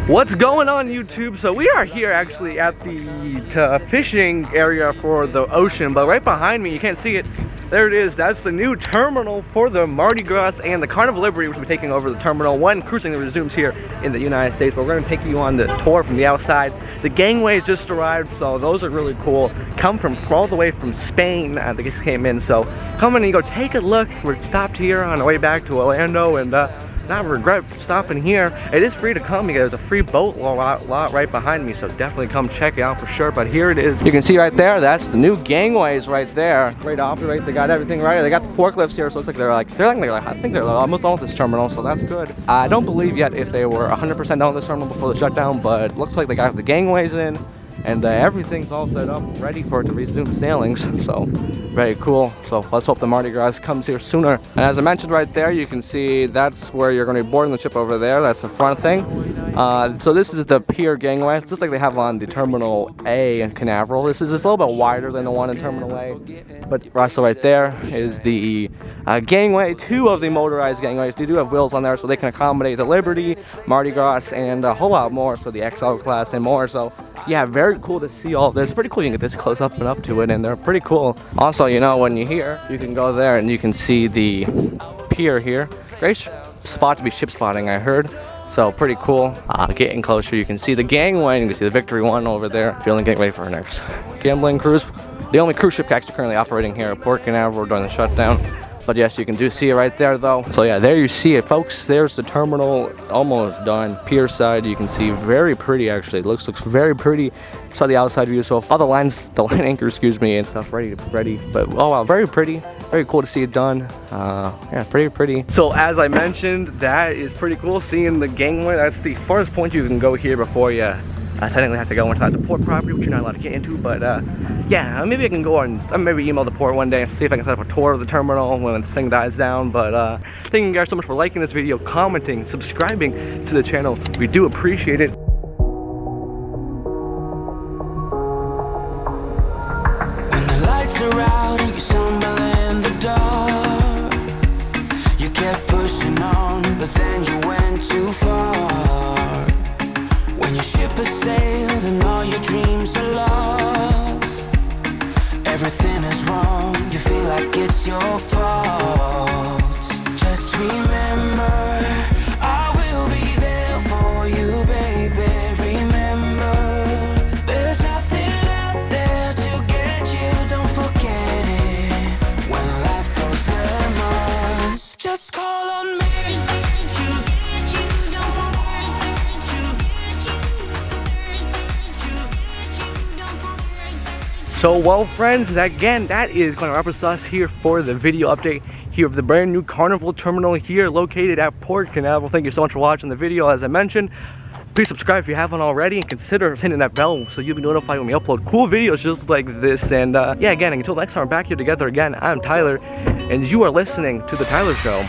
What's going on, YouTube? So we are here actually at the fishing area for the ocean, but right behind me, you can't see it, there it is. That's the new terminal for the Mardi Gras and the Carnival Liberty, which will be taking over the terminal when cruising resumes here in the United States. But we're going to take you on the tour from the outside. The gangways just arrived, so those are really cool. Come from all the way from Spain. They just came in, so come in and go take a look. We're stopped here on our way back to Orlando, and not regret stopping here. It is free to come because there's a free boat lot right behind me, so definitely come check it out for sure. But here it is. You can see right there, that's the new gangways right there. Great operate, they got everything right. They got the forklifts here, so it looks like I think they're almost done with this terminal, so that's good. I don't believe yet if they were 100% done with this terminal before the shutdown, but it looks like they got the gangways in. And everything's all set up, ready for it to resume sailings. So, very cool. So, let's hope the Mardi Gras comes here sooner. And as I mentioned right there, you can see that's where you're going to be boarding the ship over there. That's the front thing. So, this is the pier gangway, just like they have on the Terminal A in Canaveral. This is just a little bit wider than the one in Terminal A. But also right there is the gangway. Two of the motorized gangways. They do have wheels on there, so they can accommodate the Liberty, Mardi Gras, and a whole lot more. So, the XL class and more. So, yeah, very cool to see all this. Pretty cool you can get this close up and up to it, and they're pretty cool. Also, you know, when you're here, you can go there and you can see the pier here. Great spot to be ship spotting, I heard. So pretty cool. Getting closer, you can see the gangway, and you can see the Victory One over there. Feeling getting ready for our next gambling cruise. The only cruise ship actually currently operating here at Port Canaveral during the shutdown. But yes, you can see it right there though. So yeah, there you see it, folks. There's the terminal, almost done. Pier side, you can see very pretty actually. It looks very pretty. Saw the outside view, so all the line anchor, excuse me, and stuff ready. But oh wow, very pretty, very cool to see it done. Yeah, pretty. So as I mentioned, that is pretty cool. Seeing the gangway, that's the farthest point you can go here before you technically have to go inside the port property, which you're not allowed to get into. But yeah, maybe I can go on, maybe email the port one day and see if I can set up a tour of the terminal when this thing dies down. But thank you guys so much for liking this video, commenting, subscribing to the channel. We do appreciate it. When the lights are out and you stumble in the dark, you kept pushing on, but then you went too far. When your ship has sailed and all your dreams are lost, everything is wrong, you feel like it's your fault. Just remember, I will be there for you, baby. Remember, there's nothing out there to get you, don't forget it. When life throws lemons, just call on me. So well friends, again, that is going to wrap us here for the video update here of the brand new Carnival Terminal here located at Port Canaveral. Thank you so much for watching the video. As I mentioned, please subscribe if you haven't already, and consider hitting that bell so you'll be notified when we upload cool videos just like this. And yeah, again, until next time we're back here together again, I'm Tyler, and you are listening to The Tyler Show.